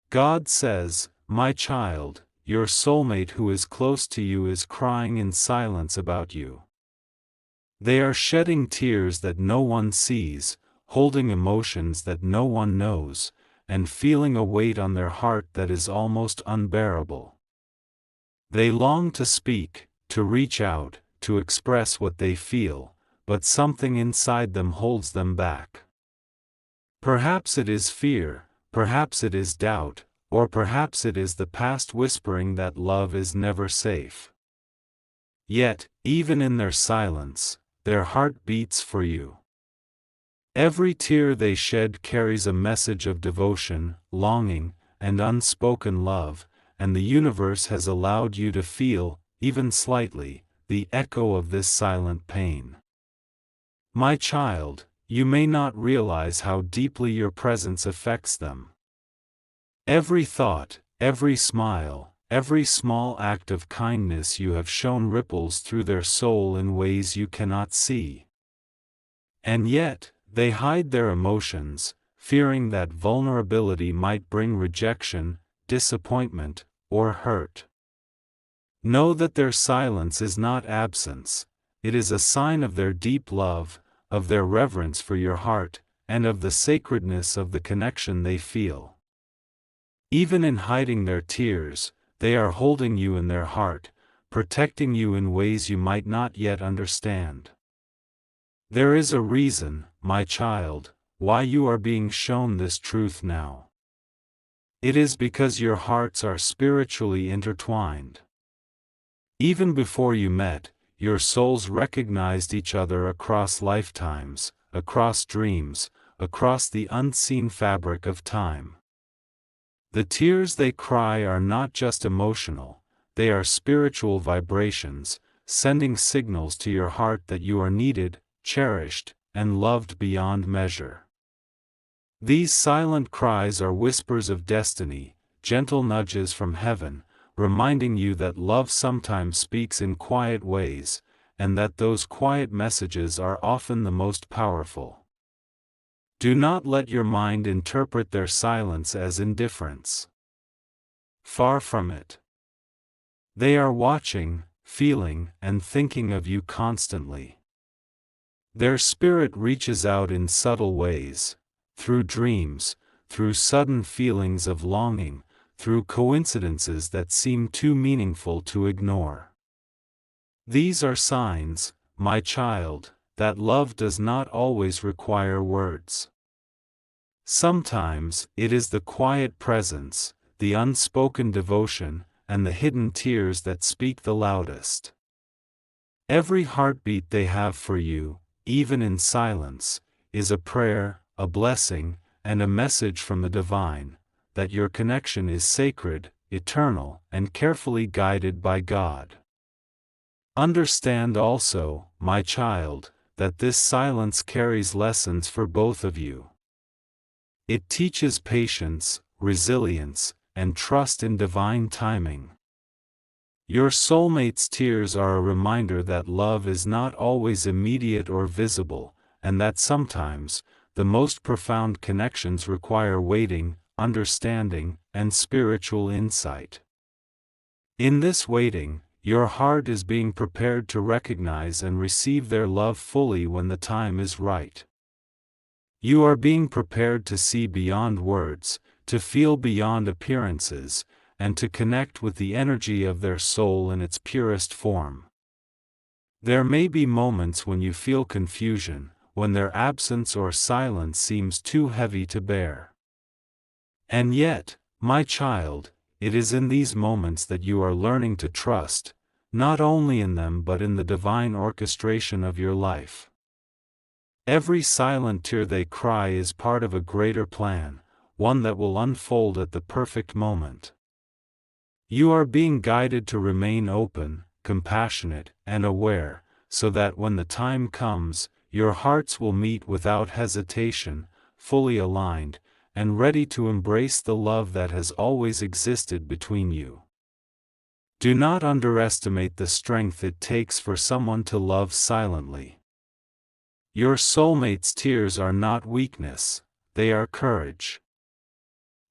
God says, "My child, your soulmate who is close to you is crying in silence about you. They are shedding tears that no one sees, holding emotions that no one knows, and feeling a weight on their heart that is almost unbearable. They long to speak, to reach out, to express what they feel, but something inside them holds them back. Perhaps it is fear, perhaps it is doubt, or perhaps it is the past whispering that love is never safe. Yet, even in their silence, their heart beats for you. Every tear they shed carries a message of devotion, longing, and unspoken love, and the universe has allowed you to feel, even slightly, the echo of this silent pain. My child, you may not realize how deeply your presence affects them. Every thought, every smile, every small act of kindness you have shown ripples through their soul in ways you cannot see. And yet, they hide their emotions, fearing that vulnerability might bring rejection, disappointment, or hurt. Know that their silence is not absence, it is a sign of their deep love, of their reverence for your heart, and of the sacredness of the connection they feel. Even in hiding their tears, they are holding you in their heart, protecting you in ways you might not yet understand. There is a reason, my child, why you are being shown this truth now. It is because your hearts are spiritually intertwined. Even before you met, your souls recognized each other across lifetimes, across dreams, across the unseen fabric of time. The tears they cry are not just emotional, they are spiritual vibrations, sending signals to your heart that you are needed, cherished, and loved beyond measure. These silent cries are whispers of destiny, gentle nudges from heaven, reminding you that love sometimes speaks in quiet ways, and that those quiet messages are often the most powerful. Do not let your mind interpret their silence as indifference. Far from it. They are watching, feeling, and thinking of you constantly. Their spirit reaches out in subtle ways, through dreams, through sudden feelings of longing, through coincidences that seem too meaningful to ignore. These are signs, my child, that love does not always require words. Sometimes, it is the quiet presence, the unspoken devotion, and the hidden tears that speak the loudest. Every heartbeat they have for you, even in silence, is a prayer, a blessing, and a message from the divine, that your connection is sacred, eternal, and carefully guided by God. Understand also, my child, that this silence carries lessons for both of you. It teaches patience, resilience, and trust in divine timing. Your soulmate's tears are a reminder that love is not always immediate or visible, and that sometimes, the most profound connections require waiting, understanding, and spiritual insight. In this waiting, your heart is being prepared to recognize and receive their love fully when the time is right. You are being prepared to see beyond words, to feel beyond appearances, and to connect with the energy of their soul in its purest form. There may be moments when you feel confusion, when their absence or silence seems too heavy to bear. And yet, my child, it is in these moments that you are learning to trust, not only in them but in the divine orchestration of your life. Every silent tear they cry is part of a greater plan, one that will unfold at the perfect moment. You are being guided to remain open, compassionate, and aware, so that when the time comes, your hearts will meet without hesitation, fully aligned, and ready to embrace the love that has always existed between you. Do not underestimate the strength it takes for someone to love silently. Your soulmate's tears are not weakness, they are courage.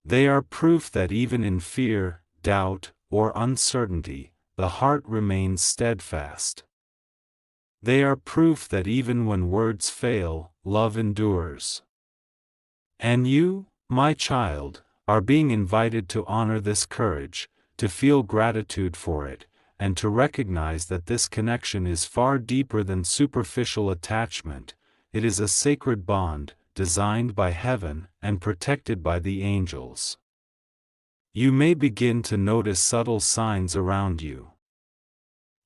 They are proof that even in fear, doubt, or uncertainty, the heart remains steadfast. They are proof that even when words fail, love endures. And you, my child, are being invited to honor this courage, to feel gratitude for it, and to recognize that this connection is far deeper than superficial attachment. It is a sacred bond, designed by heaven and protected by the angels. You may begin to notice subtle signs around you.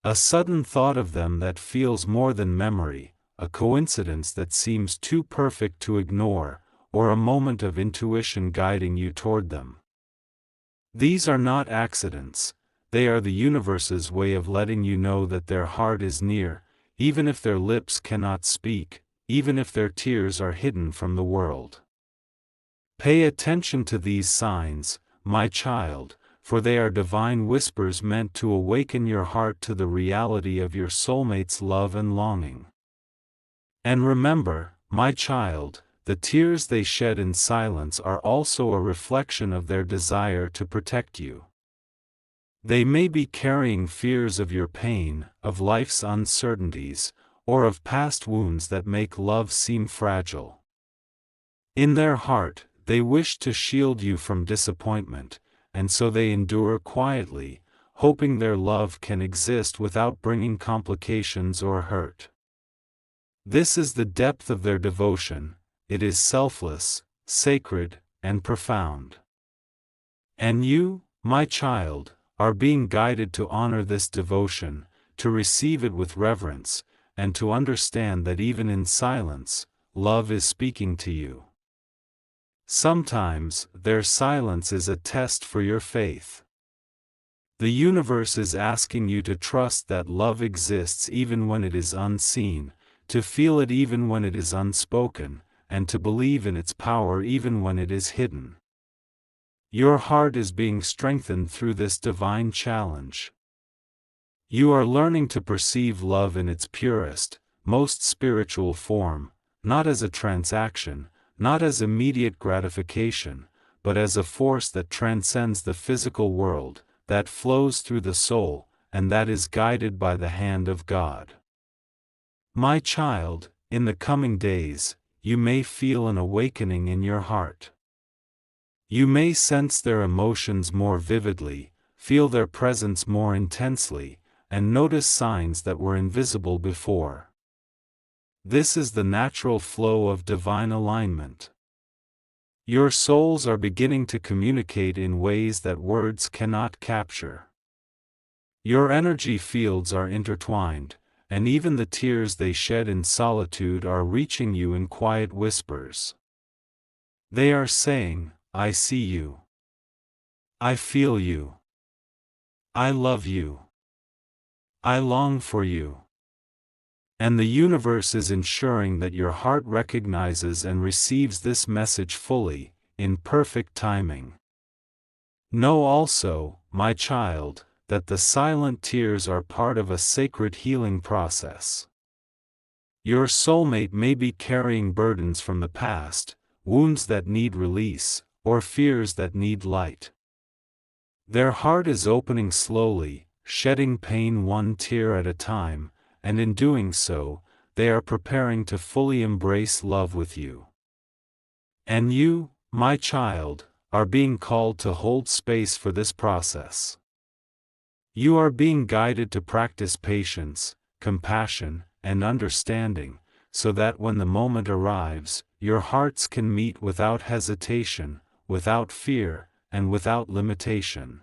A sudden thought of them that feels more than memory, a coincidence that seems too perfect to ignore, or a moment of intuition guiding you toward them. These are not accidents, they are the universe's way of letting you know that their heart is near, even if their lips cannot speak, even if their tears are hidden from the world. Pay attention to these signs, my child, for they are divine whispers meant to awaken your heart to the reality of your soulmate's love and longing. And remember, my child, the tears they shed in silence are also a reflection of their desire to protect you. They may be carrying fears of your pain, of life's uncertainties, or of past wounds that make love seem fragile. In their heart, they wish to shield you from disappointment, and so they endure quietly, hoping their love can exist without bringing complications or hurt. This is the depth of their devotion. It is selfless, sacred, and profound. And you, my child, are being guided to honor this devotion, to receive it with reverence, and to understand that even in silence, love is speaking to you. Sometimes, their silence is a test for your faith. The universe is asking you to trust that love exists even when it is unseen, to feel it even when it is unspoken, and to believe in its power even when it is hidden. Your heart is being strengthened through this divine challenge. You are learning to perceive love in its purest, most spiritual form, not as a transaction, not as immediate gratification, but as a force that transcends the physical world, that flows through the soul, and that is guided by the hand of God. My child, in the coming days, you may feel an awakening in your heart. You may sense their emotions more vividly, feel their presence more intensely, and notice signs that were invisible before. This is the natural flow of divine alignment. Your souls are beginning to communicate in ways that words cannot capture. Your energy fields are intertwined, and even the tears they shed in solitude are reaching you in quiet whispers. They are saying, I see you. I feel you. I love you. I long for you. And the universe is ensuring that your heart recognizes and receives this message fully, in perfect timing. Know also, my child, that the silent tears are part of a sacred healing process. Your soulmate may be carrying burdens from the past, wounds that need release, or fears that need light. Their heart is opening slowly, shedding pain one tear at a time, and in doing so, they are preparing to fully embrace love with you. And you, my child, are being called to hold space for this process. You are being guided to practice patience, compassion, and understanding, so that when the moment arrives, your hearts can meet without hesitation, without fear, and without limitation.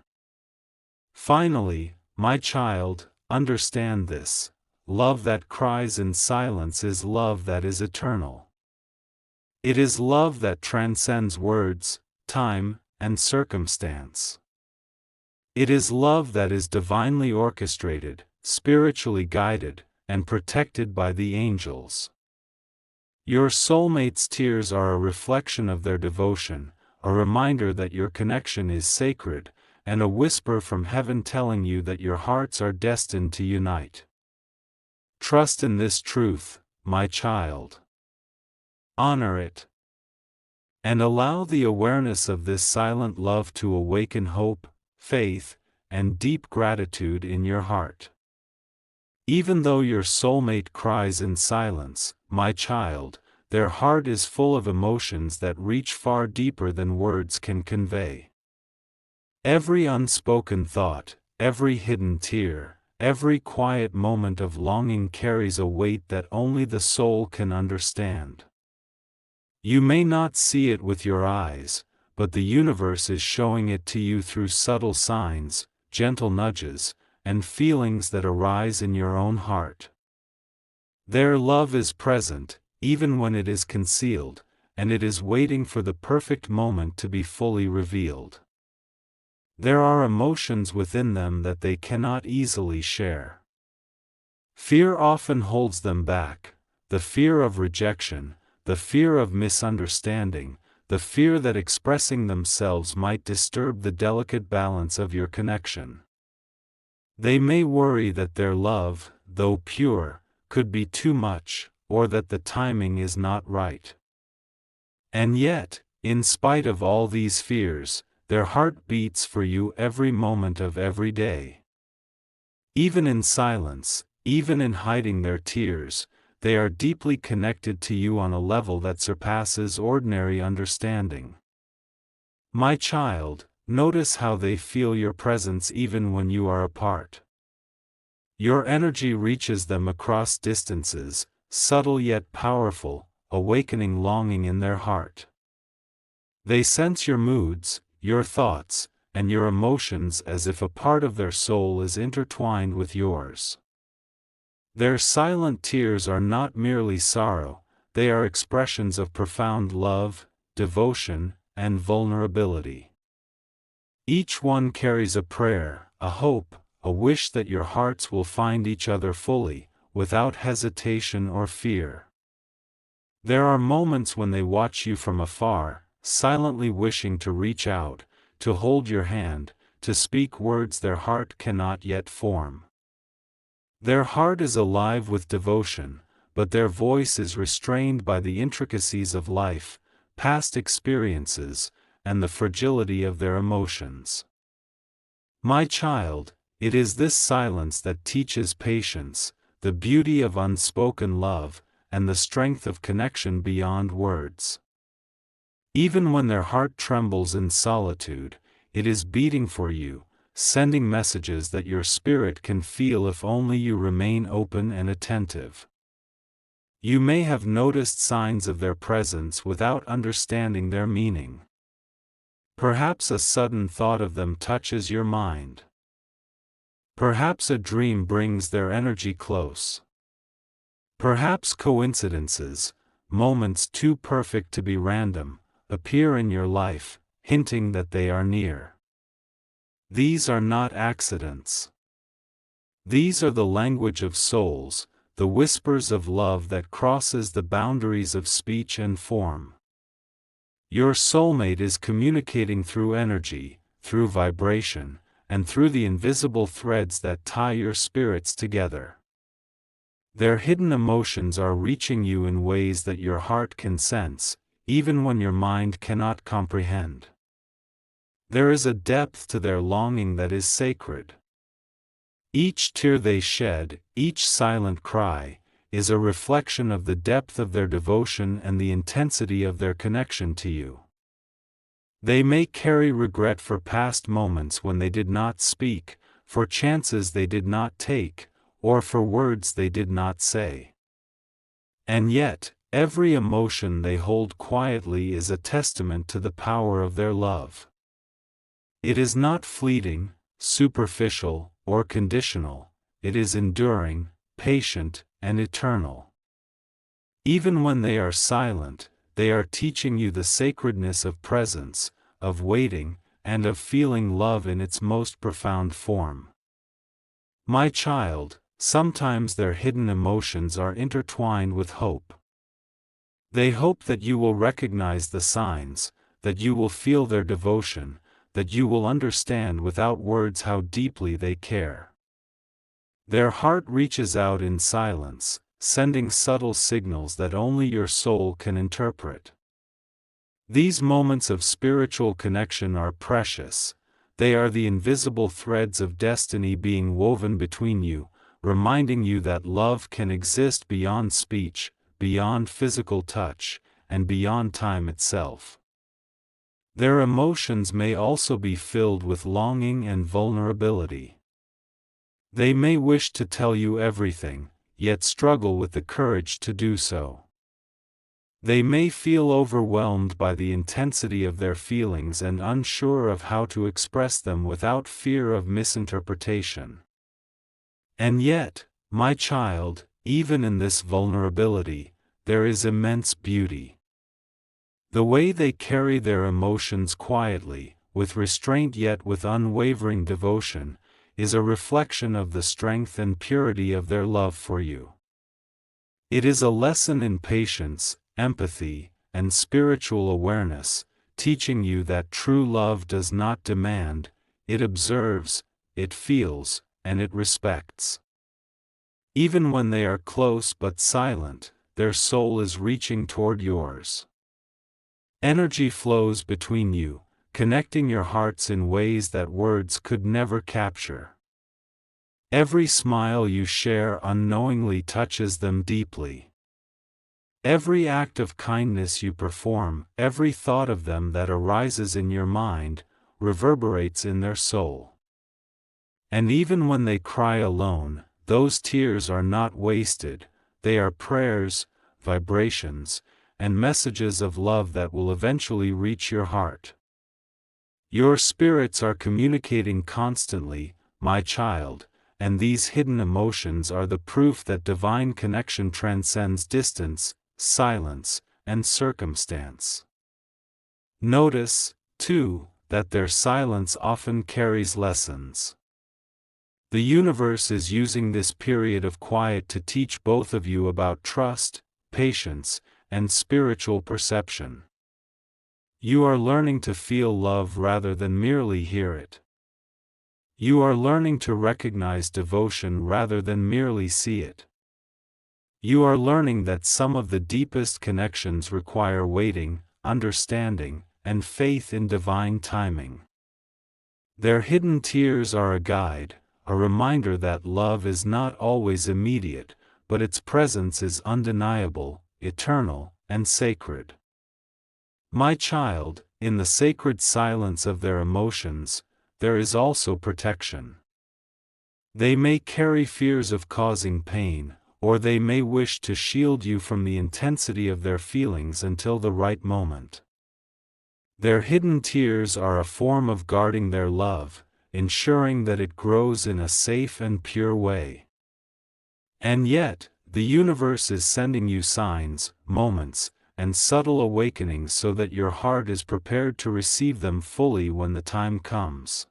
Finally, my child, understand this. Love that cries in silence is love that is eternal. It is love that transcends words, time, and circumstance. It is love that is divinely orchestrated, spiritually guided, and protected by the angels. Your soulmate's tears are a reflection of their devotion, a reminder that your connection is sacred, and a whisper from heaven telling you that your hearts are destined to unite. Trust in this truth, my child. Honor it. And allow the awareness of this silent love to awaken hope, faith, and deep gratitude in your heart. Even though your soulmate cries in silence, my child, their heart is full of emotions that reach far deeper than words can convey. Every unspoken thought, every hidden tear, every quiet moment of longing carries a weight that only the soul can understand. You may not see it with your eyes, but the universe is showing it to you through subtle signs, gentle nudges, and feelings that arise in your own heart. Their love is present, even when it is concealed, and it is waiting for the perfect moment to be fully revealed. There are emotions within them that they cannot easily share. Fear often holds them back, the fear of rejection, the fear of misunderstanding, the fear that expressing themselves might disturb the delicate balance of your connection. They may worry that their love, though pure, could be too much, or that the timing is not right. And yet, in spite of all these fears, their heart beats for you every moment of every day. Even in silence, even in hiding their tears, they are deeply connected to you on a level that surpasses ordinary understanding. My child, notice how they feel your presence even when you are apart. Your energy reaches them across distances, subtle yet powerful, awakening longing in their heart. They sense your moods, your thoughts, and your emotions as if a part of their soul is intertwined with yours. Their silent tears are not merely sorrow, they are expressions of profound love, devotion, and vulnerability. Each one carries a prayer, a hope, a wish that your hearts will find each other fully, without hesitation or fear. There are moments when they watch you from afar, silently wishing to reach out, to hold your hand, to speak words their heart cannot yet form. Their heart is alive with devotion, but their voice is restrained by the intricacies of life, past experiences, and the fragility of their emotions. My child, it is this silence that teaches patience, the beauty of unspoken love, and the strength of connection beyond words. Even when their heart trembles in solitude, it is beating for you, sending messages that your spirit can feel if only you remain open and attentive. You may have noticed signs of their presence without understanding their meaning. Perhaps a sudden thought of them touches your mind. Perhaps a dream brings their energy close. Perhaps coincidences, moments too perfect to be random, appear in your life, hinting that they are near. These are not accidents. These are the language of souls, the whispers of love that crosses the boundaries of speech and form. Your soulmate is communicating through energy, through vibration, and through the invisible threads that tie your spirits together. Their hidden emotions are reaching you in ways that your heart can sense, even when your mind cannot comprehend. There is a depth to their longing that is sacred. Each tear they shed, each silent cry, is a reflection of the depth of their devotion and the intensity of their connection to you. They may carry regret for past moments when they did not speak, for chances they did not take, or for words they did not say. And yet, every emotion they hold quietly is a testament to the power of their love. It is not fleeting, superficial, or conditional, it is enduring, patient, and eternal. Even when they are silent, they are teaching you the sacredness of presence, of waiting, and of feeling love in its most profound form. My child, sometimes their hidden emotions are intertwined with hope. They hope that you will recognize the signs, that you will feel their devotion, that you will understand without words how deeply they care. Their heart reaches out in silence, sending subtle signals that only your soul can interpret. These moments of spiritual connection are precious. They are the invisible threads of destiny being woven between you, reminding you that love can exist beyond speech, beyond physical touch, and beyond time itself. Their emotions may also be filled with longing and vulnerability. They may wish to tell you everything, yet struggle with the courage to do so. They may feel overwhelmed by the intensity of their feelings and unsure of how to express them without fear of misinterpretation. And yet, my child, even in this vulnerability, there is immense beauty. The way they carry their emotions quietly, with restraint yet with unwavering devotion, is a reflection of the strength and purity of their love for you. It is a lesson in patience, empathy, and spiritual awareness, teaching you that true love does not demand, it observes, it feels, and it respects. Even when they are close but silent, their soul is reaching toward yours. Energy flows between you, connecting your hearts in ways that words could never capture. Every smile you share unknowingly touches them deeply. Every act of kindness you perform, every thought of them that arises in your mind, reverberates in their soul. And even when they cry alone, those tears are not wasted, they are prayers, vibrations, and messages of love that will eventually reach your heart. Your spirits are communicating constantly, my child, and these hidden emotions are the proof that divine connection transcends distance, silence, and circumstance. Notice, too, that their silence often carries lessons. The universe is using this period of quiet to teach both of you about trust, patience, and spiritual perception. You are learning to feel love rather than merely hear it. You are learning to recognize devotion rather than merely see it. You are learning that some of the deepest connections require waiting, understanding, and faith in divine timing. Their hidden tears are a guide, a reminder that love is not always immediate, but its presence is undeniable, eternal, and sacred. My child, in the sacred silence of their emotions, there is also protection. They may carry fears of causing pain, or they may wish to shield you from the intensity of their feelings until the right moment. Their hidden tears are a form of guarding their love, ensuring that it grows in a safe and pure way. And yet, the universe is sending you signs, moments, and subtle awakenings so that your heart is prepared to receive them fully when the time comes.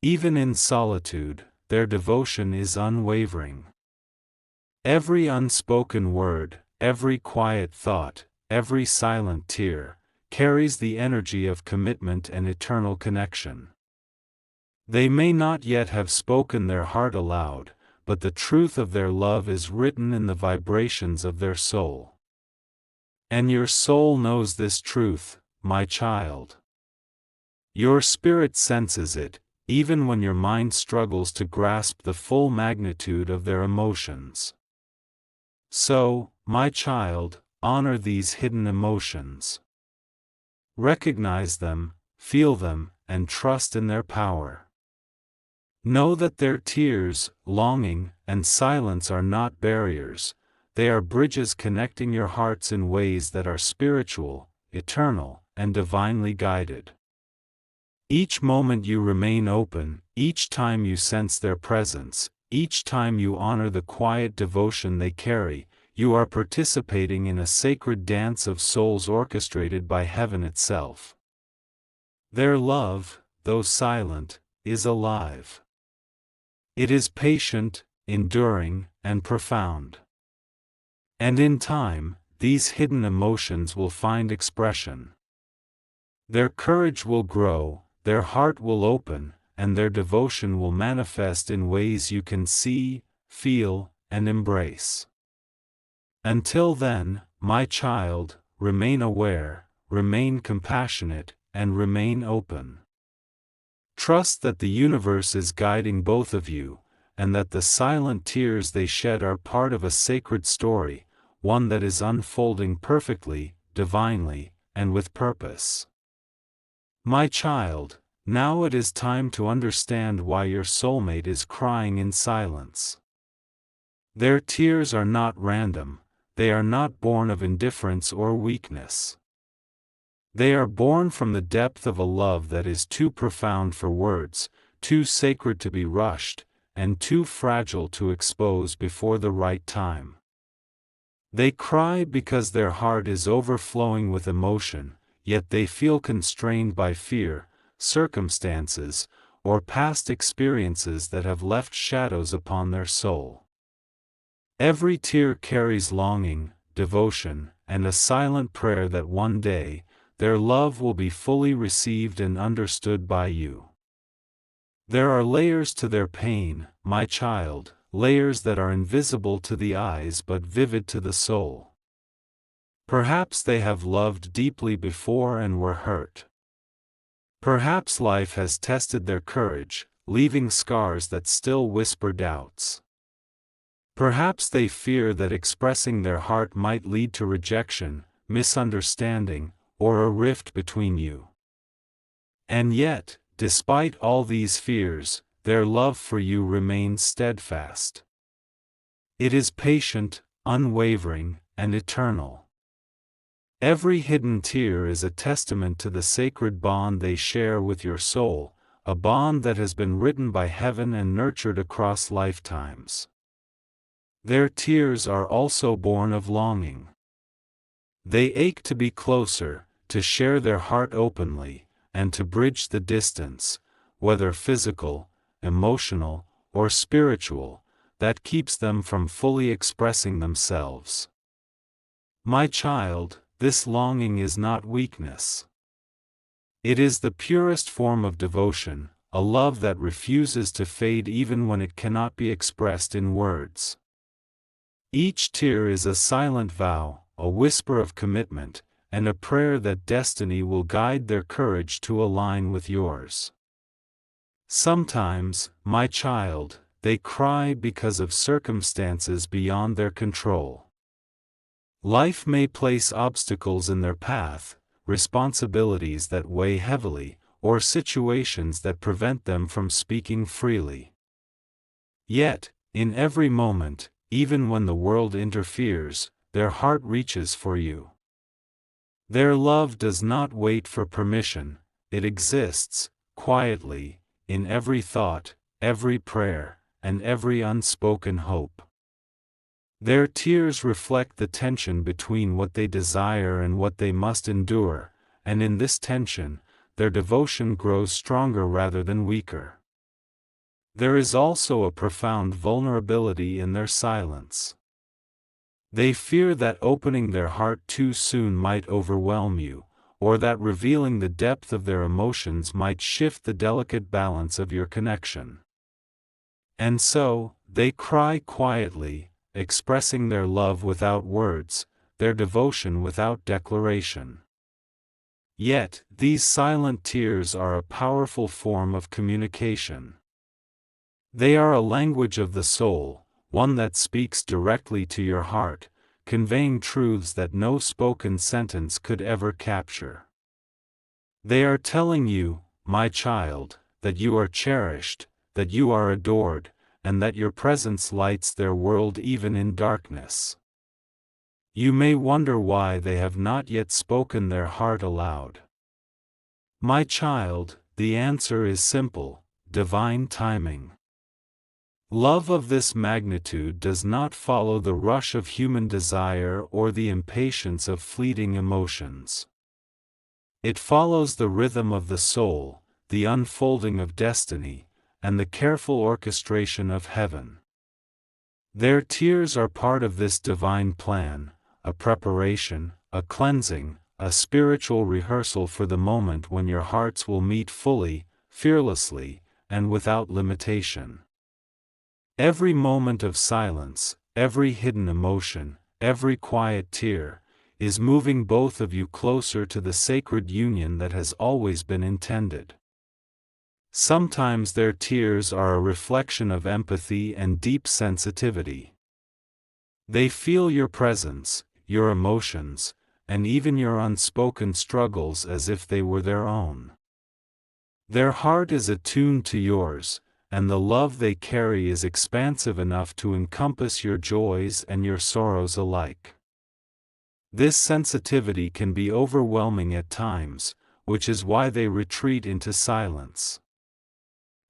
Even in solitude, their devotion is unwavering. Every unspoken word, every quiet thought, every silent tear, carries the energy of commitment and eternal connection. They may not yet have spoken their heart aloud, but the truth of their love is written in the vibrations of their soul. And your soul knows this truth, my child. Your spirit senses it, even when your mind struggles to grasp the full magnitude of their emotions. So, my child, honor these hidden emotions. Recognize them, feel them, and trust in their power. Know that their tears, longing, and silence are not barriers, they are bridges connecting your hearts in ways that are spiritual, eternal, and divinely guided. Each moment you remain open, each time you sense their presence, each time you honor the quiet devotion they carry, you are participating in a sacred dance of souls orchestrated by heaven itself. Their love, though silent, is alive. It is patient, enduring, and profound. And in time, these hidden emotions will find expression. Their courage will grow, their heart will open, and their devotion will manifest in ways you can see, feel, and embrace. Until then, my child, remain aware, remain compassionate, and remain open. Trust that the universe is guiding both of you, and that the silent tears they shed are part of a sacred story, one that is unfolding perfectly, divinely, and with purpose. My child, now it is time to understand why your soulmate is crying in silence. Their tears are not random, they are not born of indifference or weakness. They are born from the depth of a love that is too profound for words, too sacred to be rushed, and too fragile to expose before the right time. They cry because their heart is overflowing with emotion, yet they feel constrained by fear, circumstances, or past experiences that have left shadows upon their soul. Every tear carries longing, devotion, and a silent prayer that one day, their love will be fully received and understood by you. There are layers to their pain, my child, layers that are invisible to the eyes but vivid to the soul. Perhaps they have loved deeply before and were hurt. Perhaps life has tested their courage, leaving scars that still whisper doubts. Perhaps they fear that expressing their heart might lead to rejection, misunderstanding, or a rift between you. And yet, despite all these fears, their love for you remains steadfast. It is patient, unwavering, and eternal. Every hidden tear is a testament to the sacred bond they share with your soul, a bond that has been written by heaven and nurtured across lifetimes. Their tears are also born of longing. They ache to be closer, to share their heart openly, and to bridge the distance, whether physical, emotional, or spiritual, that keeps them from fully expressing themselves. My child, this longing is not weakness. It is the purest form of devotion, a love that refuses to fade even when it cannot be expressed in words. Each tear is a silent vow, a whisper of commitment, and a prayer that destiny will guide their courage to align with yours. Sometimes, my child, they cry because of circumstances beyond their control. Life may place obstacles in their path, responsibilities that weigh heavily, or situations that prevent them from speaking freely. Yet, in every moment, even when the world interferes, their heart reaches for you. Their love does not wait for permission, it exists, quietly, in every thought, every prayer, and every unspoken hope. Their tears reflect the tension between what they desire and what they must endure, and in this tension, their devotion grows stronger rather than weaker. There is also a profound vulnerability in their silence. They fear that opening their heart too soon might overwhelm you, or that revealing the depth of their emotions might shift the delicate balance of your connection. And so, they cry quietly, expressing their love without words, their devotion without declaration. Yet, these silent tears are a powerful form of communication. They are a language of the soul, one that speaks directly to your heart, conveying truths that no spoken sentence could ever capture. They are telling you, my child, that you are cherished, that you are adored, and that your presence lights their world even in darkness. You may wonder why they have not yet spoken their heart aloud. My child, the answer is simple: divine timing. Love of this magnitude does not follow the rush of human desire or the impatience of fleeting emotions. It follows the rhythm of the soul, the unfolding of destiny, and the careful orchestration of heaven. Their tears are part of this divine plan, a preparation, a cleansing, a spiritual rehearsal for the moment when your hearts will meet fully, fearlessly, and without limitation. Every moment of silence, every hidden emotion, every quiet tear, is moving both of you closer to the sacred union that has always been intended. Sometimes their tears are a reflection of empathy and deep sensitivity. They feel your presence, your emotions, and even your unspoken struggles as if they were their own. Their heart is attuned to yours, and the love they carry is expansive enough to encompass your joys and your sorrows alike. This sensitivity can be overwhelming at times, which is why they retreat into silence.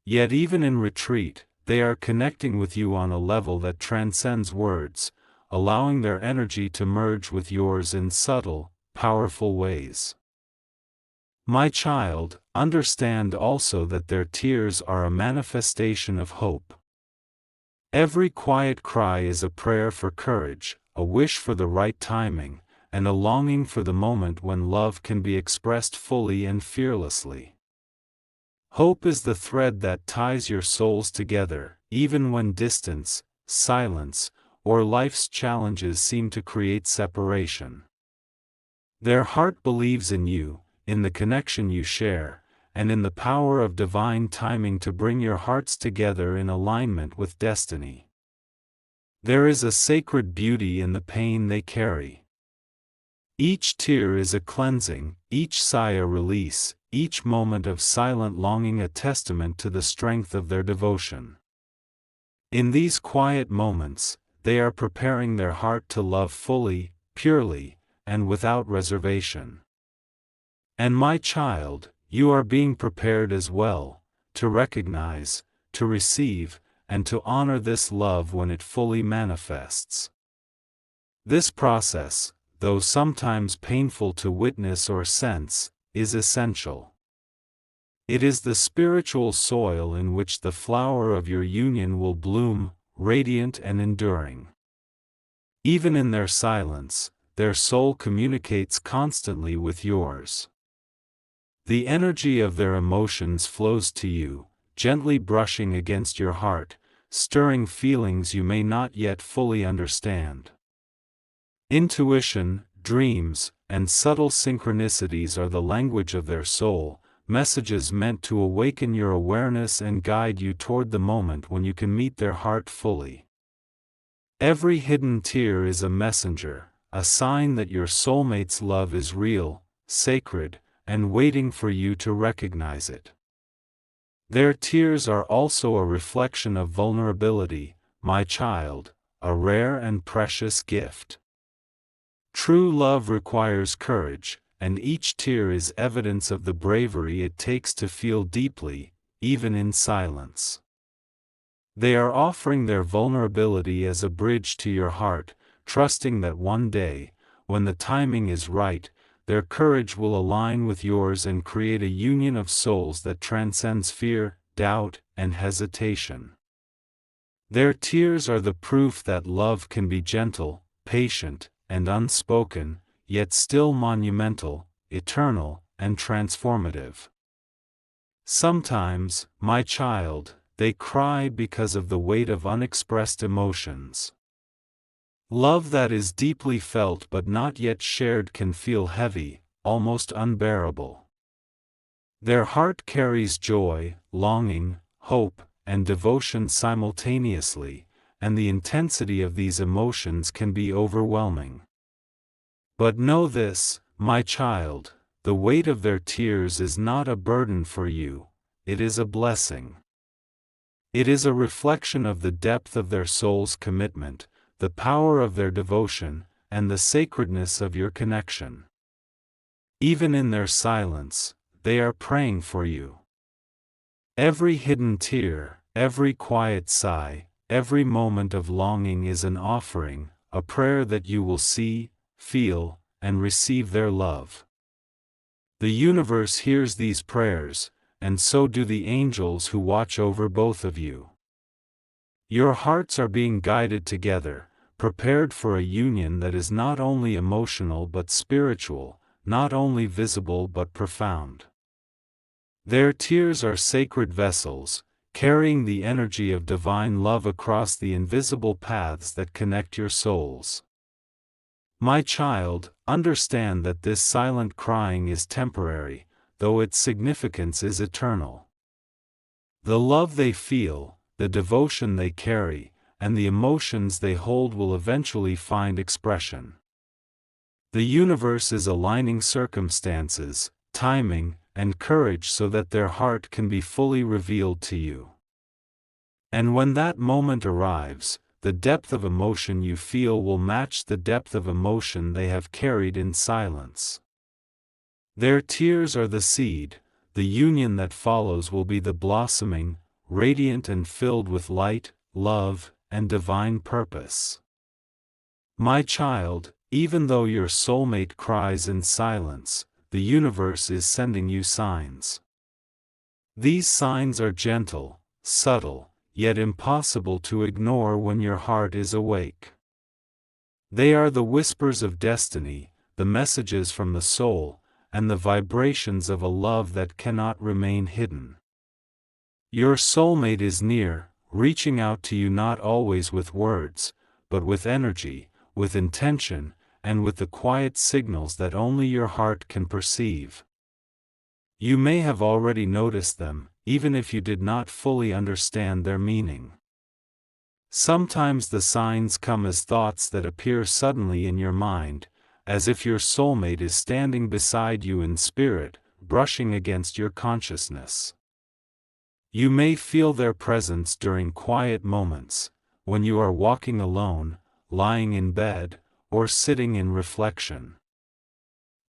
Yet even in retreat, they are connecting with you on a level that transcends words, allowing their energy to merge with yours in subtle, powerful ways. My child, understand also that their tears are a manifestation of hope. Every quiet cry is a prayer for courage, a wish for the right timing, and a longing for the moment when love can be expressed fully and fearlessly. Hope is the thread that ties your souls together, even when distance, silence, or life's challenges seem to create separation. Their heart believes in you, in the connection you share, and in the power of divine timing to bring your hearts together in alignment with destiny. There is a sacred beauty in the pain they carry. Each tear is a cleansing, each sigh a release, each moment of silent longing a testament to the strength of their devotion. In these quiet moments, they are preparing their heart to love fully, purely, and without reservation. And my child, you are being prepared as well, to recognize, to receive, and to honor this love when it fully manifests. This process, though sometimes painful to witness or sense, is essential. It is the spiritual soil in which the flower of your union will bloom, radiant and enduring. Even in their silence, their soul communicates constantly with yours. The energy of their emotions flows to you, gently brushing against your heart, stirring feelings you may not yet fully understand. Intuition, dreams, and subtle synchronicities are the language of their soul, messages meant to awaken your awareness and guide you toward the moment when you can meet their heart fully. Every hidden tear is a messenger, a sign that your soulmate's love is real, sacred, and waiting for you to recognize it. Their tears are also a reflection of vulnerability, my child, a rare and precious gift. True love requires courage, and each tear is evidence of the bravery it takes to feel deeply, even in silence. They are offering their vulnerability as a bridge to your heart, trusting that one day, when the timing is right, their courage will align with yours and create a union of souls that transcends fear, doubt, and hesitation. Their tears are the proof that love can be gentle, patient, and unspoken, yet still monumental, eternal, and transformative. Sometimes, my child, they cry because of the weight of unexpressed emotions. Love that is deeply felt but not yet shared can feel heavy, almost unbearable. Their heart carries joy, longing, hope, and devotion simultaneously, and the intensity of these emotions can be overwhelming. But know this, my child, the weight of their tears is not a burden for you, it is a blessing. It is a reflection of the depth of their soul's commitment, the power of their devotion, and the sacredness of your connection. Even in their silence, they are praying for you. Every hidden tear, every quiet sigh, every moment of longing is an offering, a prayer that you will see, feel, and receive their love. The universe hears these prayers, and so do the angels who watch over both of you. Your hearts are being guided together, prepared for a union that is not only emotional but spiritual, not only visible but profound. Their tears are sacred vessels, carrying the energy of divine love across the invisible paths that connect your souls. My child, understand that this silent crying is temporary, though its significance is eternal. The love they feel, the devotion they carry, and the emotions they hold will eventually find expression. The universe is aligning circumstances, timing, and courage so that their heart can be fully revealed to you. And when that moment arrives, the depth of emotion you feel will match the depth of emotion they have carried in silence. Their tears are the seed, the union that follows will be the blossoming, radiant and filled with light, love, and divine purpose. My child, even though your soulmate cries in silence, the universe is sending you signs. These signs are gentle, subtle, yet impossible to ignore when your heart is awake. They are the whispers of destiny, the messages from the soul, and the vibrations of a love that cannot remain hidden. Your soulmate is near, reaching out to you not always with words, but with energy, with intention, and with the quiet signals that only your heart can perceive. You may have already noticed them, even if you did not fully understand their meaning. Sometimes the signs come as thoughts that appear suddenly in your mind, as if your soulmate is standing beside you in spirit, brushing against your consciousness. You may feel their presence during quiet moments, when you are walking alone, lying in bed, or sitting in reflection.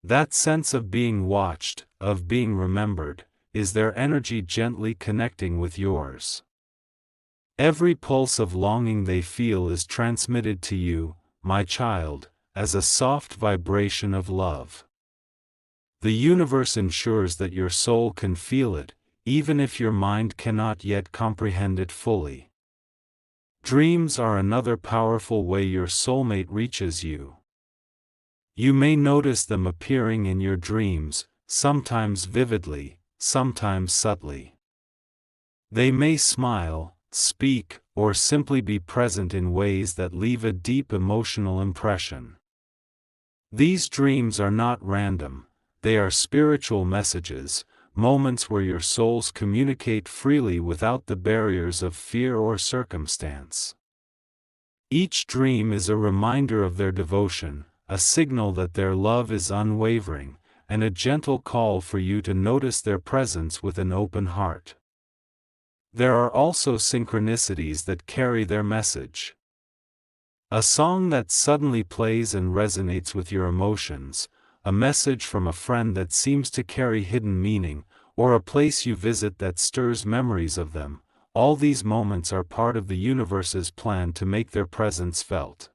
That sense of being watched, of being remembered, is their energy gently connecting with yours. Every pulse of longing they feel is transmitted to you, my child, as a soft vibration of love. The universe ensures that your soul can feel it, even if your mind cannot yet comprehend it fully. Dreams are another powerful way your soulmate reaches you. You may notice them appearing in your dreams, sometimes vividly, sometimes subtly. They may smile, speak, or simply be present in ways that leave a deep emotional impression. These dreams are not random, they are spiritual messages, moments where your souls communicate freely without the barriers of fear or circumstance. Each dream is a reminder of their devotion, a signal that their love is unwavering, and a gentle call for you to notice their presence with an open heart. There are also synchronicities that carry their message. A song that suddenly plays and resonates with your emotions, a message from a friend that seems to carry hidden meaning, or a place you visit that stirs memories of them, all these moments are part of the universe's plan to make their presence felt.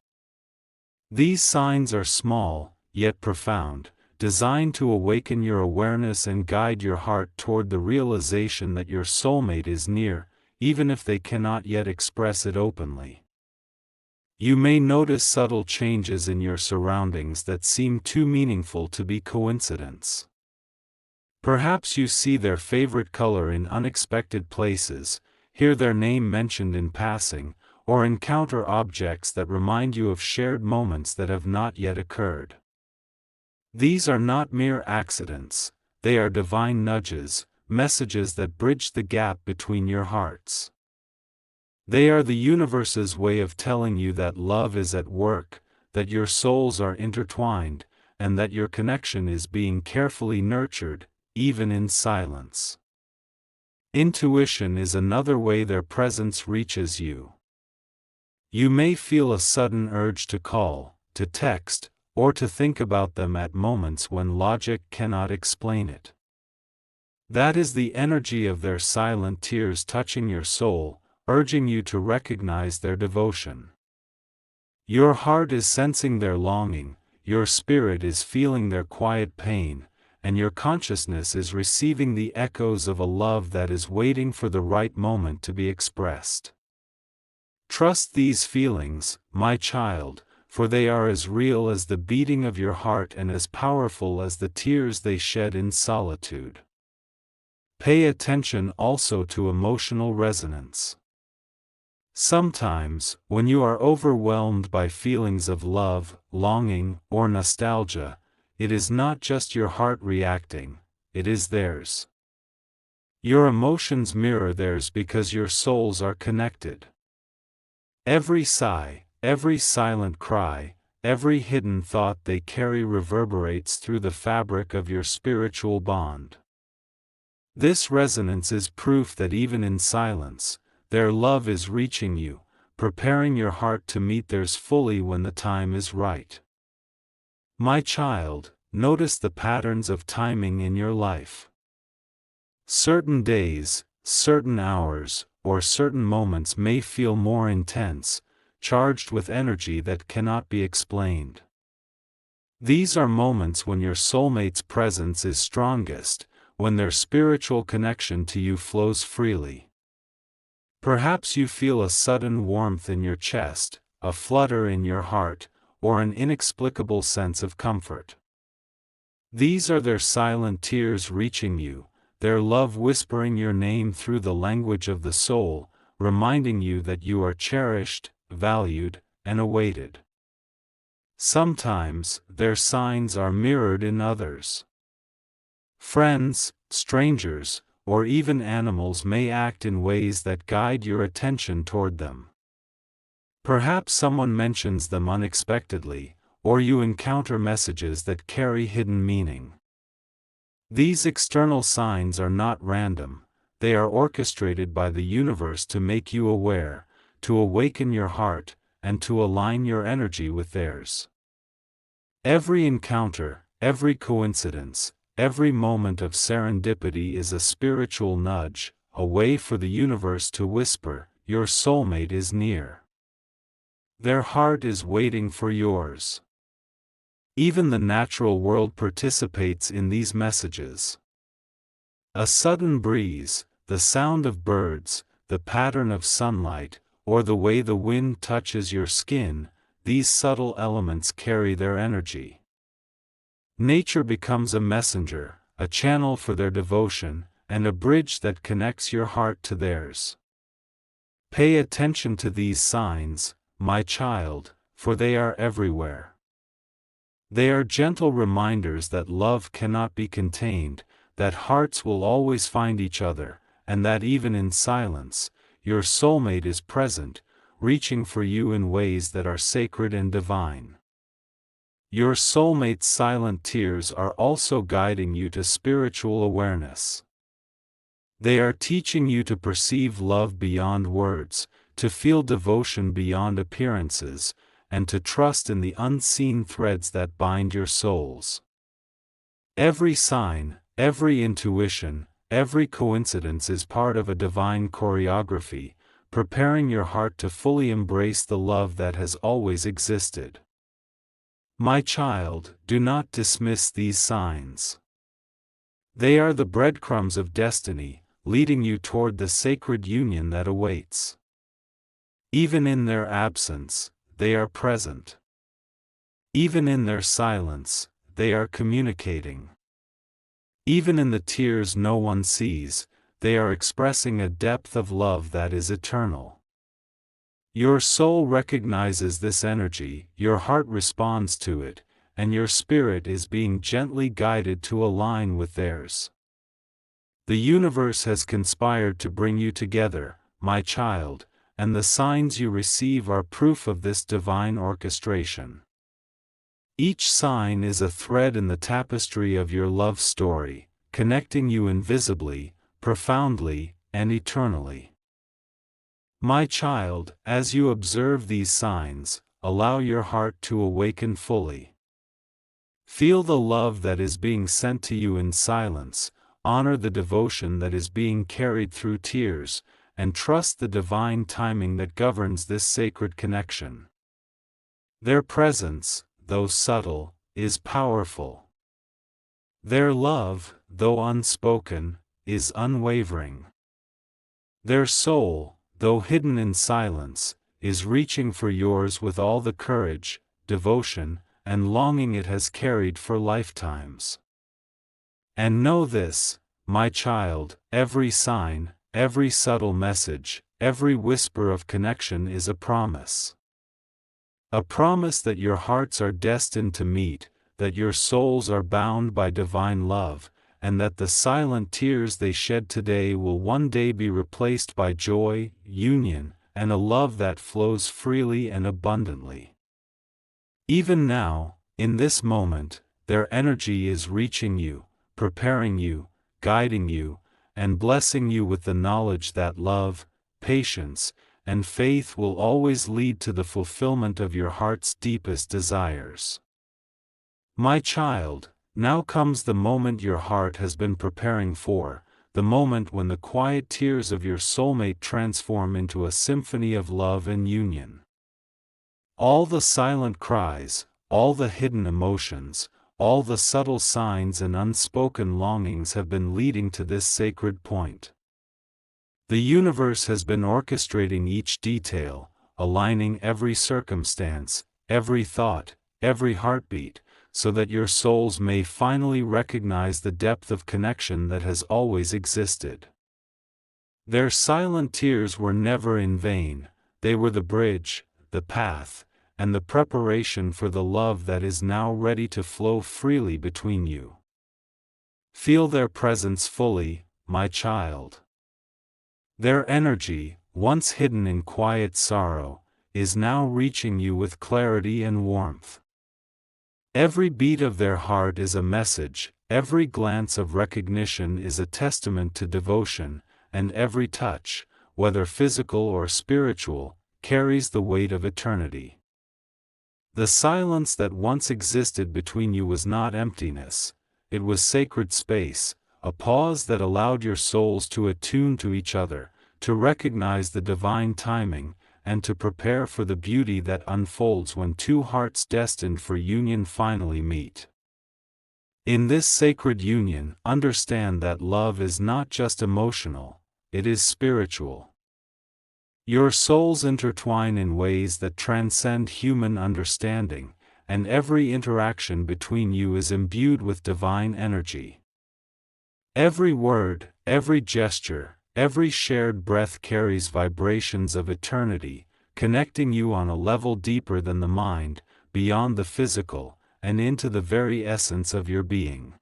These signs are small, yet profound, designed to awaken your awareness and guide your heart toward the realization that your soulmate is near, even if they cannot yet express it openly. You may notice subtle changes in your surroundings that seem too meaningful to be coincidence. Perhaps you see their favorite color in unexpected places, hear their name mentioned in passing, or encounter objects that remind you of shared moments that have not yet occurred. These are not mere accidents, they are divine nudges, messages that bridge the gap between your hearts. They are the universe's way of telling you that love is at work, that your souls are intertwined, and that your connection is being carefully nurtured, even in silence. Intuition is another way their presence reaches you. You may feel a sudden urge to call, to text, or to think about them at moments when logic cannot explain it. That is the energy of their silent tears touching your soul, urging you to recognize their devotion. Your heart is sensing their longing, your spirit is feeling their quiet pain, and your consciousness is receiving the echoes of a love that is waiting for the right moment to be expressed. Trust these feelings, my child, for they are as real as the beating of your heart and as powerful as the tears they shed in solitude. Pay attention also to emotional resonance. Sometimes, when you are overwhelmed by feelings of love, longing, or nostalgia, it is not just your heart reacting, it is theirs. Your emotions mirror theirs because your souls are connected. Every sigh, every silent cry, every hidden thought they carry reverberates through the fabric of your spiritual bond. This resonance is proof that even in silence, their love is reaching you, preparing your heart to meet theirs fully when the time is right. My child, notice the patterns of timing in your life. Certain days, certain hours, or certain moments may feel more intense, charged with energy that cannot be explained. These are moments when your soulmate's presence is strongest, when their spiritual connection to you flows freely. Perhaps you feel a sudden warmth in your chest, a flutter in your heart, or an inexplicable sense of comfort. These are their silent tears reaching you, their love whispering your name through the language of the soul, reminding you that you are cherished, valued, and awaited. Sometimes, their signs are mirrored in others. Friends, strangers, or even animals may act in ways that guide your attention toward them. Perhaps someone mentions them unexpectedly, or you encounter messages that carry hidden meaning. These external signs are not random, they are orchestrated by the universe to make you aware, to awaken your heart, and to align your energy with theirs. Every encounter, every coincidence, every moment of serendipity is a spiritual nudge, a way for the universe to whisper, your soulmate is near. Their heart is waiting for yours. Even the natural world participates in these messages. A sudden breeze, the sound of birds, the pattern of sunlight, or the way the wind touches your skin, these subtle elements carry their energy. Nature becomes a messenger, a channel for their devotion, and a bridge that connects your heart to theirs. Pay attention to these signs, my child, for they are everywhere. They are gentle reminders that love cannot be contained, that hearts will always find each other, and that even in silence, your soulmate is present, reaching for you in ways that are sacred and divine. Your soulmate's silent tears are also guiding you to spiritual awareness. They are teaching you to perceive love beyond words, to feel devotion beyond appearances, and to trust in the unseen threads that bind your souls. Every sign, every intuition, every coincidence is part of a divine choreography, preparing your heart to fully embrace the love that has always existed. My child, do not dismiss these signs. They are the breadcrumbs of destiny, leading you toward the sacred union that awaits. Even in their absence, they are present. Even in their silence, they are communicating. Even in the tears no one sees, they are expressing a depth of love that is eternal. Your soul recognizes this energy, your heart responds to it, and your spirit is being gently guided to align with theirs. The universe has conspired to bring you together, my child, and the signs you receive are proof of this divine orchestration. Each sign is a thread in the tapestry of your love story, connecting you invisibly, profoundly, and eternally. My child, as you observe these signs, allow your heart to awaken fully. Feel the love that is being sent to you in silence, honor the devotion that is being carried through tears, and trust the divine timing that governs this sacred connection. Their presence, though subtle, is powerful. Their love, though unspoken, is unwavering. Their soul, though hidden in silence, is reaching for yours with all the courage, devotion, and longing it has carried for lifetimes. And know this, my child, every sign, every subtle message, every whisper of connection is a promise. A promise that your hearts are destined to meet, that your souls are bound by divine love, and that the silent tears they shed today will one day be replaced by joy, union, and a love that flows freely and abundantly. Even now, in this moment, their energy is reaching you, preparing you, guiding you, and blessing you with the knowledge that love, patience, and faith will always lead to the fulfillment of your heart's deepest desires. My child, now comes the moment your heart has been preparing for, the moment when the quiet tears of your soulmate transform into a symphony of love and union. All the silent cries, all the hidden emotions, all the subtle signs and unspoken longings have been leading to this sacred point. The universe has been orchestrating each detail, aligning every circumstance, every thought, every heartbeat, so that your souls may finally recognize the depth of connection that has always existed. Their silent tears were never in vain, they were the bridge, the path, and the preparation for the love that is now ready to flow freely between you. Feel their presence fully, my child. Their energy, once hidden in quiet sorrow, is now reaching you with clarity and warmth. Every beat of their heart is a message, every glance of recognition is a testament to devotion, and every touch, whether physical or spiritual, carries the weight of eternity. The silence that once existed between you was not emptiness, it was sacred space, a pause that allowed your souls to attune to each other, to recognize the divine timing, and to prepare for the beauty that unfolds when two hearts destined for union finally meet. In this sacred union, understand that love is not just emotional, it is spiritual. Your souls intertwine in ways that transcend human understanding, and every interaction between you is imbued with divine energy. Every word, every gesture, every shared breath carries vibrations of eternity, connecting you on a level deeper than the mind, beyond the physical, and into the very essence of your being.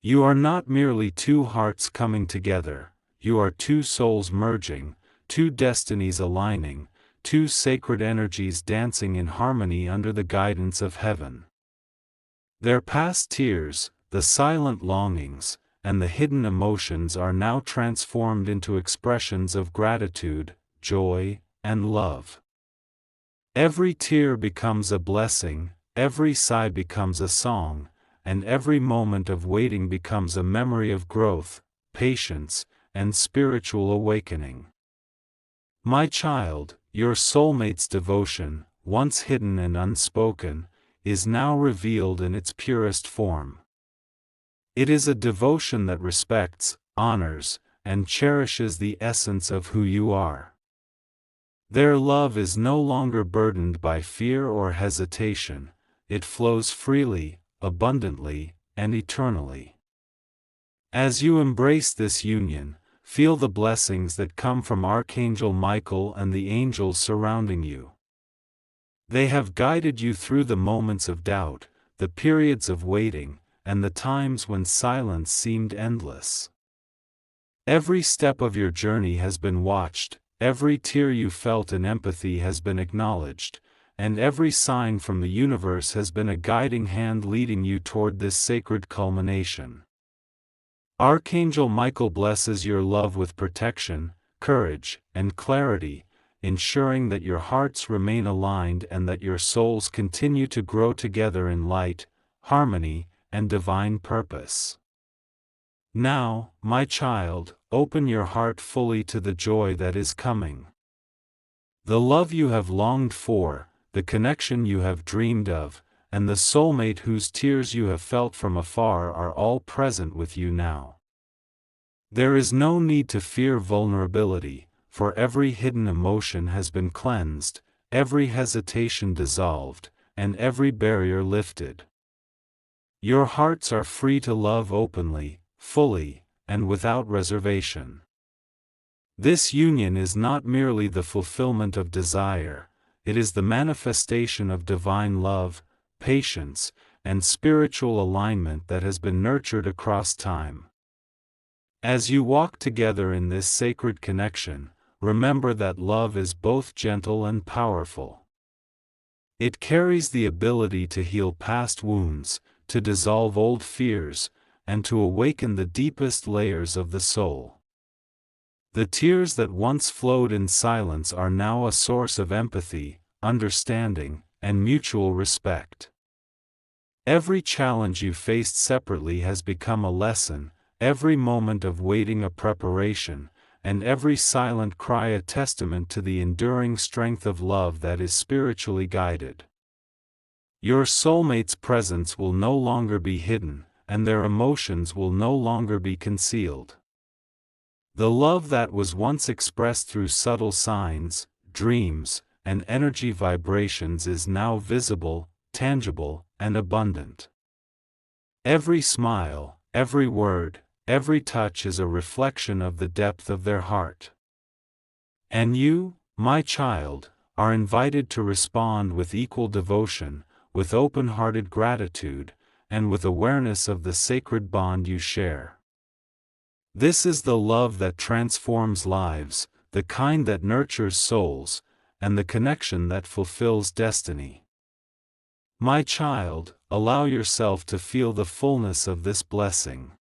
You are not merely two hearts coming together, you are two souls merging, two destinies aligning, two sacred energies dancing in harmony under the guidance of heaven. Their past tears, the silent longings, and the hidden emotions are now transformed into expressions of gratitude, joy, and love. Every tear becomes a blessing, every sigh becomes a song, and every moment of waiting becomes a memory of growth, patience, and spiritual awakening. My child, your soulmate's devotion, once hidden and unspoken, is now revealed in its purest form. It is a devotion that respects, honors, and cherishes the essence of who you are. Their love is no longer burdened by fear or hesitation, it flows freely, abundantly, and eternally. As you embrace this union, feel the blessings that come from Archangel Michael and the angels surrounding you. They have guided you through the moments of doubt, the periods of waiting, and the times when silence seemed endless. Every step of your journey has been watched, every tear you felt in empathy has been acknowledged, and every sign from the universe has been a guiding hand leading you toward this sacred culmination. Archangel Michael blesses your love with protection, courage, and clarity, ensuring that your hearts remain aligned and that your souls continue to grow together in light, harmony, and divine purpose. Now, my child, open your heart fully to the joy that is coming. The love you have longed for, the connection you have dreamed of, and the soulmate whose tears you have felt from afar are all present with you now. There is no need to fear vulnerability, for every hidden emotion has been cleansed, every hesitation dissolved, and every barrier lifted. Your hearts are free to love openly, fully, and without reservation. This union is not merely the fulfillment of desire, it is the manifestation of divine love, patience, and spiritual alignment that has been nurtured across time. As you walk together in this sacred connection, remember that love is both gentle and powerful. It carries the ability to heal past wounds, to dissolve old fears, and to awaken the deepest layers of the soul. The tears that once flowed in silence are now a source of empathy, understanding, and mutual respect. Every challenge you faced separately has become a lesson, every moment of waiting a preparation, and every silent cry a testament to the enduring strength of love that is spiritually guided. Your soulmate's presence will no longer be hidden, and their emotions will no longer be concealed. The love that was once expressed through subtle signs, dreams, and energy vibrations is now visible, tangible, and abundant. Every smile, every word, every touch is a reflection of the depth of their heart. And you, my child, are invited to respond with equal devotion, with open-hearted gratitude, and with awareness of the sacred bond you share. This is the love that transforms lives, the kind that nurtures souls, and the connection that fulfills destiny. My child, allow yourself to feel the fullness of this blessing.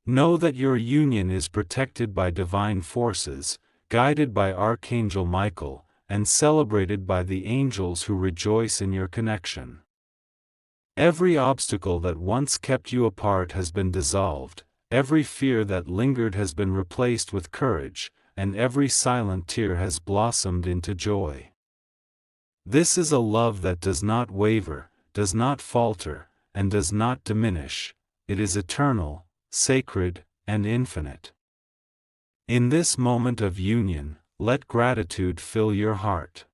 Know that your union is protected by divine forces, guided by Archangel Michael, and celebrated by the angels who rejoice in your connection. Every obstacle that once kept you apart has been dissolved, every fear that lingered has been replaced with courage, and every silent tear has blossomed into joy. This is a love that does not waver, does not falter, and does not diminish. It is eternal, sacred, and infinite. In this moment of union, let gratitude fill your heart.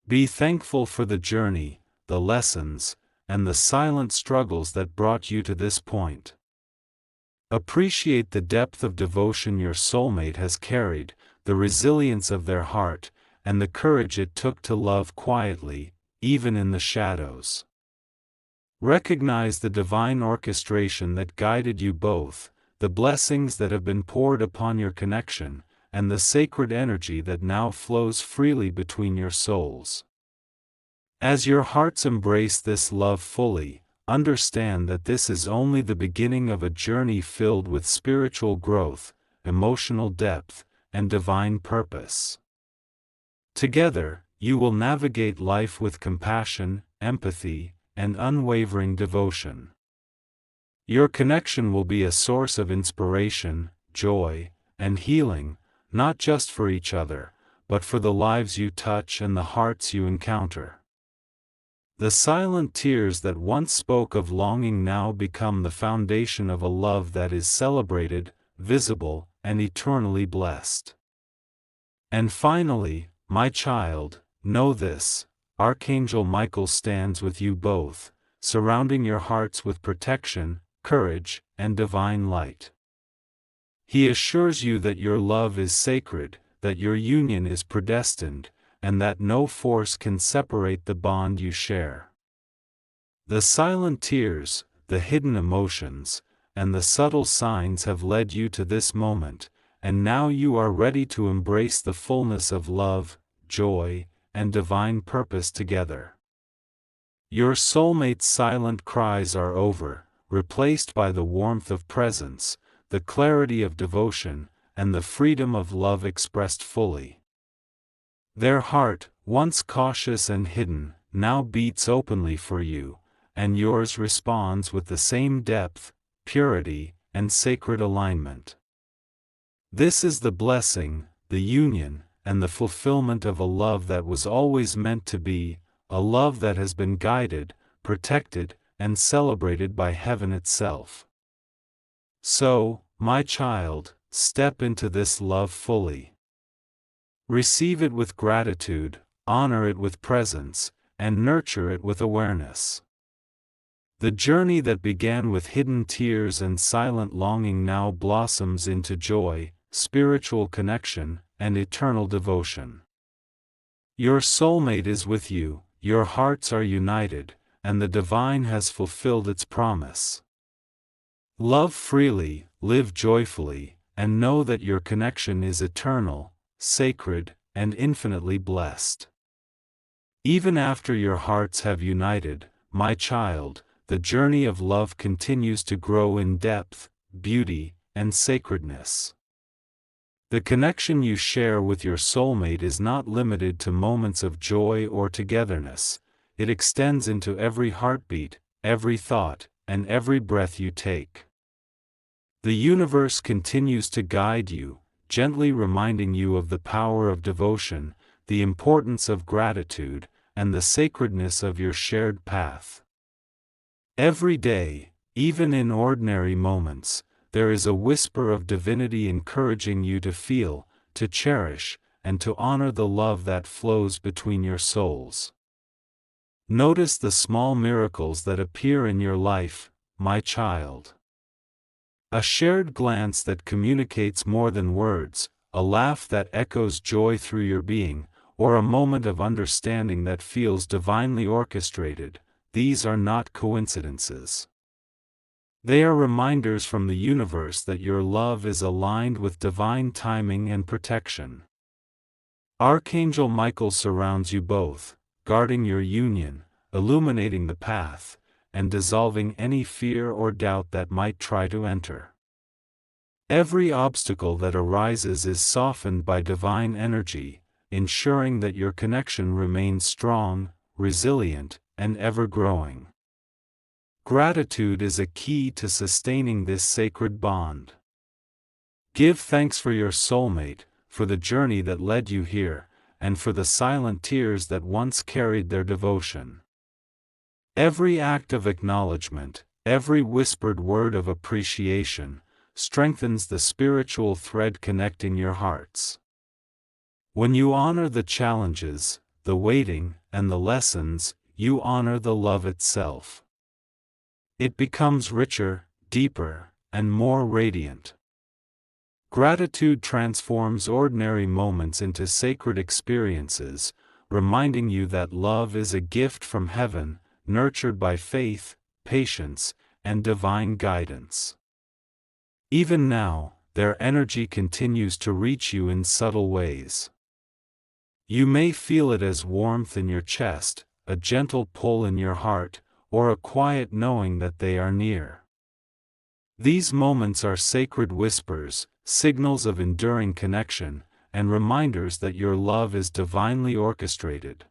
Be thankful for the journey, the lessons, and the silent struggles that brought you to this point. Appreciate the depth of devotion your soulmate has carried, the resilience of their heart, and the courage it took to love quietly, even in the shadows. Recognize the divine orchestration that guided you both, the blessings that have been poured upon your connection, and the sacred energy that now flows freely between your souls. As your hearts embrace this love fully, understand that this is only the beginning of a journey filled with spiritual growth, emotional depth, and divine purpose. Together, you will navigate life with compassion, empathy, and unwavering devotion. Your connection will be a source of inspiration, joy, and healing, not just for each other, but for the lives you touch and the hearts you encounter. The silent tears that once spoke of longing now become the foundation of a love that is celebrated, visible, and eternally blessed. And finally, my child, know this: Archangel Michael stands with you both, surrounding your hearts with protection, courage, and divine light. He assures you that your love is sacred, that your union is predestined, and that no force can separate the bond you share. The silent tears, the hidden emotions, and the subtle signs have led you to this moment, and now you are ready to embrace the fullness of love, joy, and divine purpose together. Your soulmate's silent cries are over, replaced by the warmth of presence, the clarity of devotion, and the freedom of love expressed fully. Their heart, once cautious and hidden, now beats openly for you, and yours responds with the same depth, purity, and sacred alignment. This is the blessing, the union, and the fulfillment of a love that was always meant to be, a love that has been guided, protected, and celebrated by heaven itself. So, my child, step into this love fully. Receive it with gratitude, honor it with presence, and nurture it with awareness. The journey that began with hidden tears and silent longing now blossoms into joy, spiritual connection, and eternal devotion. Your soulmate is with you, your hearts are united, and the divine has fulfilled its promise. Love freely, live joyfully, and know that your connection is eternal, sacred, and infinitely blessed. Even after your hearts have united, my child, the journey of love continues to grow in depth, beauty, and sacredness. The connection you share with your soulmate is not limited to moments of joy or togetherness, it extends into every heartbeat, every thought, and every breath you take. The universe continues to guide you, gently reminding you of the power of devotion, the importance of gratitude, and the sacredness of your shared path. Every day, even in ordinary moments, there is a whisper of divinity encouraging you to feel, to cherish, and to honor the love that flows between your souls. Notice the small miracles that appear in your life, my child. A shared glance that communicates more than words, a laugh that echoes joy through your being, or a moment of understanding that feels divinely orchestrated, these are not coincidences. They are reminders from the universe that your love is aligned with divine timing and protection. Archangel Michael surrounds you both, guarding your union, illuminating the path, and dissolving any fear or doubt that might try to enter. Every obstacle that arises is softened by divine energy, ensuring that your connection remains strong, resilient, and ever-growing. Gratitude is a key to sustaining this sacred bond. Give thanks for your soulmate, for the journey that led you here, and for the silent tears that once carried their devotion. Every act of acknowledgement, every whispered word of appreciation, strengthens the spiritual thread connecting your hearts. When you honor the challenges, the waiting, and the lessons, you honor the love itself. It becomes richer, deeper, and more radiant. Gratitude transforms ordinary moments into sacred experiences, reminding you that love is a gift from heaven, nurtured by faith, patience, and divine guidance. Even now, their energy continues to reach you in subtle ways. You may feel it as warmth in your chest, a gentle pull in your heart, or a quiet knowing that they are near. These moments are sacred whispers, signals of enduring connection, and reminders that your love is divinely orchestrated.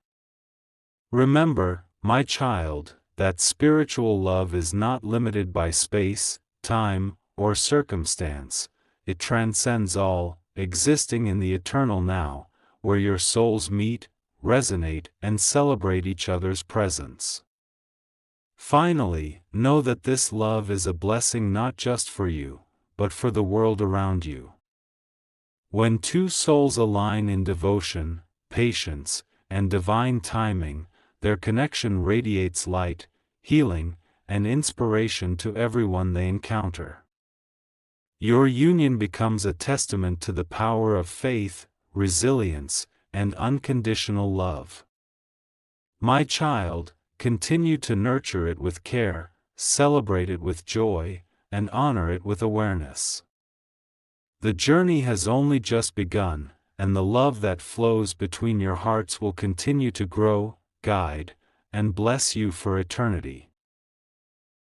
Remember, my child, that spiritual love is not limited by space, time, or circumstance. It transcends all, existing in the eternal now, where your souls meet, resonate, and celebrate each other's presence. Finally, know that this love is a blessing not just for you, but for the world around you. When two souls align in devotion, patience, and divine timing, their connection radiates light, healing, and inspiration to everyone they encounter. Your union becomes a testament to the power of faith, resilience, and unconditional love. My child, continue to nurture it with care, celebrate it with joy, and honor it with awareness. The journey has only just begun, and the love that flows between your hearts will continue to grow, guide, and bless you for eternity.